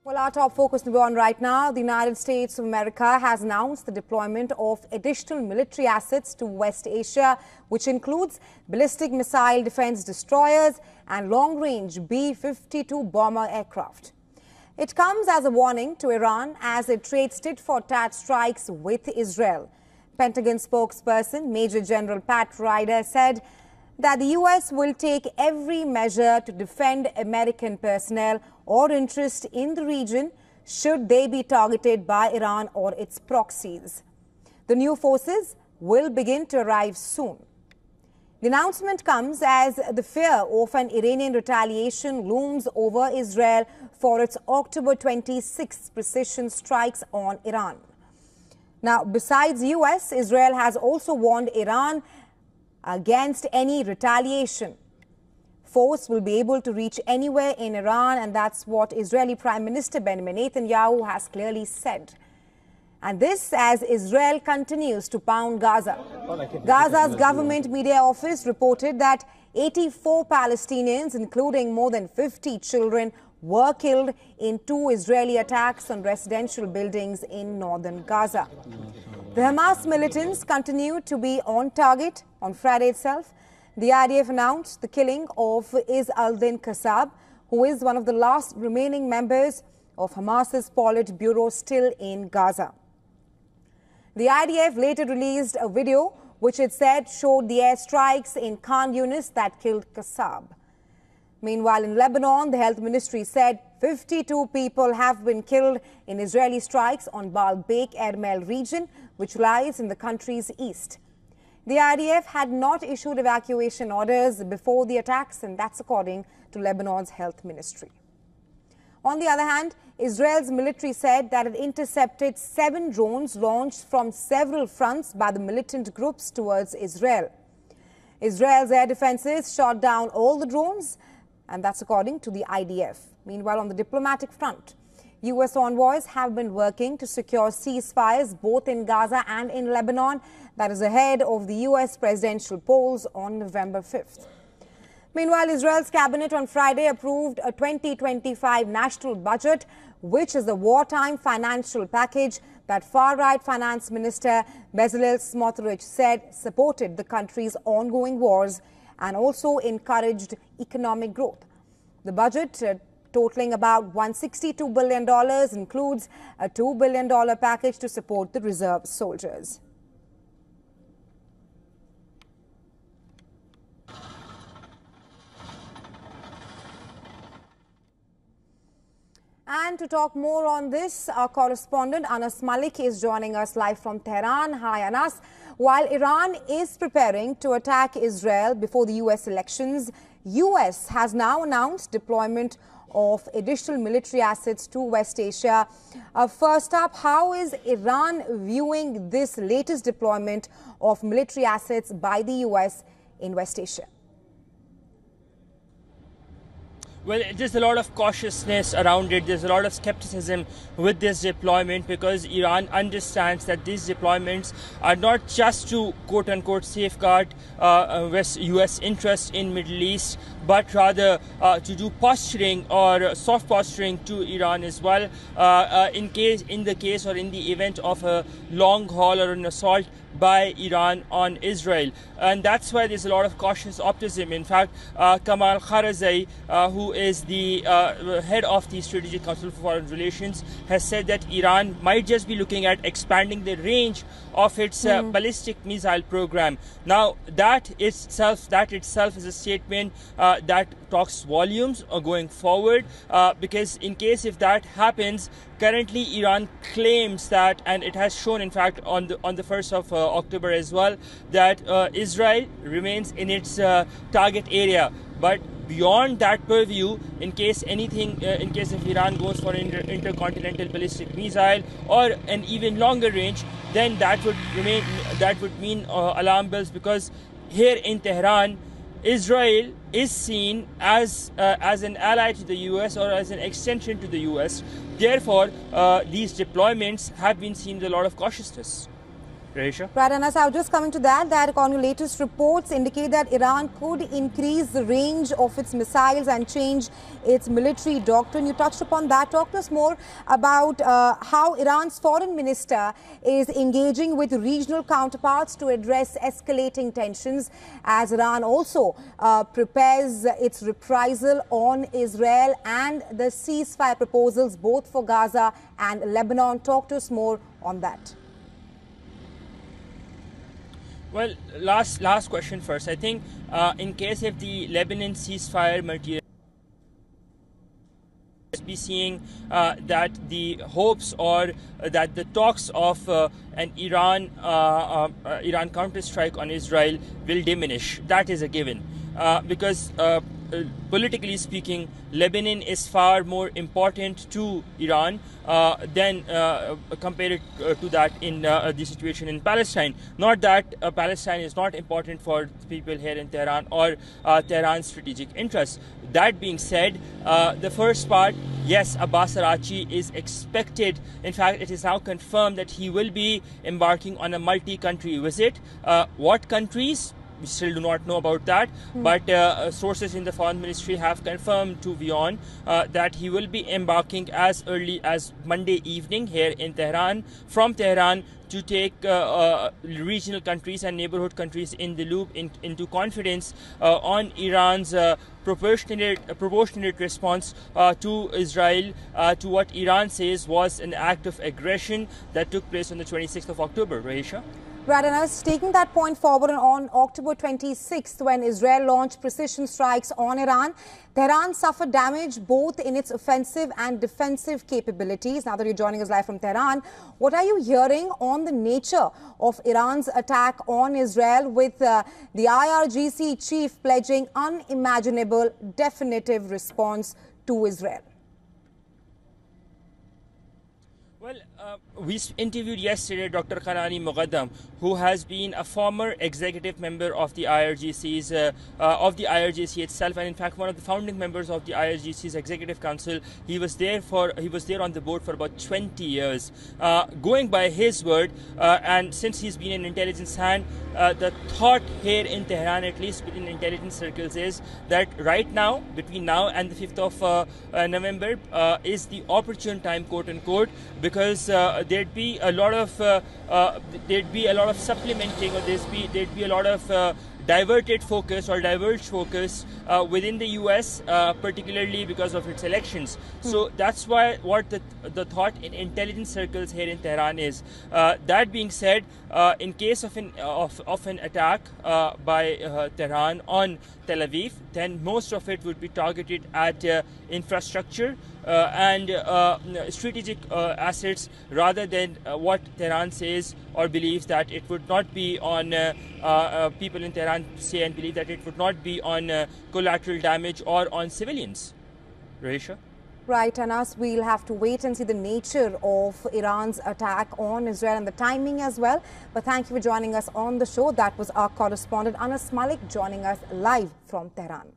Well, our top focus to be on right now, the United States of America has announced the deployment of additional military assets to West Asia, which includes ballistic missile defense destroyers and long-range B-52 bomber aircraft. It comes as a warning to Iran as it trades tit-for-tat strikes with Israel. Pentagon spokesperson Major General Pat Ryder said that the U.S. will take every measure to defend American personnel or interest in the region should they be targeted by Iran or its proxies. The new forces will begin to arrive soon. The announcement comes as the fear of an Iranian retaliation looms over Israel for its October 26 precision strikes on Iran. Now, besides U.S., Israel has also warned Iran against any retaliation. Force will be able to reach anywhere in Iran, and that's what Israeli Prime Minister Benjamin Netanyahu has clearly said. And this as Israel continues to pound Gaza. Gaza's government media office reported that 84 Palestinians, including more than 50 children, were killed in 2 Israeli attacks on residential buildings in northern Gaza. The Hamas militants continue to be on target. On Friday itself, the IDF announced the killing of Is al-Din Qassab, who is one of the last remaining members of Hamas's Politburo still in Gaza. The IDF later released a video which it said showed the airstrikes in Khan Yunis that killed Qassab. Meanwhile, in Lebanon, the health ministry said 52 people have been killed in Israeli strikes on Baalbek Ermel region, which lies in the country's east. The IDF had not issued evacuation orders before the attacks, and that's according to Lebanon's health ministry. On the other hand, Israel's military said that it intercepted 7 drones launched from several fronts by the militant groups towards Israel. Israel's air defenses shot down all the drones, and that's according to the IDF. Meanwhile, on the diplomatic front, U.S. envoys have been working to secure ceasefires both in Gaza and in Lebanon. That is ahead of the U.S. presidential polls on November 5th. Meanwhile, Israel's cabinet on Friday approved a 2025 national budget, which is a wartime financial package that far-right finance minister Bezalel Smotrich said supported the country's ongoing wars and also encouraged economic growth. The budget, totaling about $162 billion, includes a $2 billion package to support the reserve soldiers. And to talk more on this, our correspondent Anas Malik is joining us live from Tehran. Hi, Anas. While Iran is preparing to attack Israel before the U.S. elections, U.S. has now announced deployment of additional military assets to West Asia. First up, how is Iran viewing this latest deployment of military assets by the U.S. in West Asia? Well, there's a lot of cautiousness around it. There's a lot of skepticism with this deployment because Iran understands that these deployments are not just to quote-unquote safeguard U.S. interests in Middle East, but rather to do posturing or soft posturing to Iran as well in the case or in the event of a long haul or an assault by Iran on Israel. And that's why there's a lot of cautious optimism. In fact, Kamal Kharazai, who is the head of the Strategic Council for Foreign Relations, has said that Iran might just be looking at expanding the range of its ballistic missile program. Now, that itself is a statement that talks volumes going forward, because in case if that happens, currently Iran claims that, and it has shown in fact on the 1st of October as well, that Israel remains in its target area. But beyond that purview, in case if Iran goes for an intercontinental ballistic missile or an even longer range, then that would mean alarm bells, because here in Tehran, Israel is seen as an ally to the U.S. or as an extension to the U.S. Therefore, these deployments have been seen with a lot of cautiousness. Rahisha? Right, Anas, I was just coming to that according to latest reports indicate that Iran could increase the range of its missiles and change its military doctrine. You touched upon that. Talk to us more about how Iran's foreign minister is engaging with regional counterparts to address escalating tensions as Iran also prepares its reprisal on Israel and the ceasefire proposals both for Gaza and Lebanon. Talk to us more on that. Well, last question first. I think in case if the Lebanon ceasefire material, be seeing that the hopes or that the talks of an Iran counterstrike on Israel will diminish. That is a given because politically speaking, Lebanon is far more important to Iran than compared to that in the situation in Palestine. Not that Palestine is not important for people here in Tehran or Tehran's strategic interests. That being said, the first part, yes, Abbas Araghchi is expected. In fact, it is now confirmed that he will be embarking on a multi-country visit. What countries? We still do not know about that, but sources in the foreign ministry have confirmed to WION that he will be embarking as early as Monday evening here in Tehran, from Tehran, to take regional countries and neighborhood countries in the loop into confidence on Iran's proportionate response to Israel, to what Iran says was an act of aggression that took place on the 26th of October. Rahisha? Right, and I was taking that point forward on October 26th when Israel launched precision strikes on Iran. Tehran suffered damage both in its offensive and defensive capabilities. Now that you're joining us live from Tehran, what are you hearing on the nature of Iran's attack on Israel, with the IRGC chief pledging unimaginable definitive response to Israel? Well, we interviewed yesterday Dr. Kanani Muqaddam, who has been a former executive member of the IRGC itself, and in fact one of the founding members of the IRGC's executive council. He was there on the board for about 20 years. Going by his word, and since he's been in intelligence hand, the thought here in Tehran, at least within intelligence circles, is that right now, between now and the 5th of November, is the opportune time, quote unquote, because there'd be a lot of supplementing, or there'd be a lot of diverted focus or diverged focus within the US, particularly because of its elections. So that's why what the thought in intelligence circles here in Tehran is. That being said, in case of an attack by Tehran on Tel Aviv, then most of it would be targeted at infrastructure and strategic assets, rather than what Tehran says or believes that it would not be on people in Tehran say and believe that it would not be on collateral damage or on civilians. Rahisha? Right, Anas, we'll have to wait and see the nature of Iran's attack on Israel and the timing as well. But thank you for joining us on the show. That was our correspondent Anas Malik joining us live from Tehran.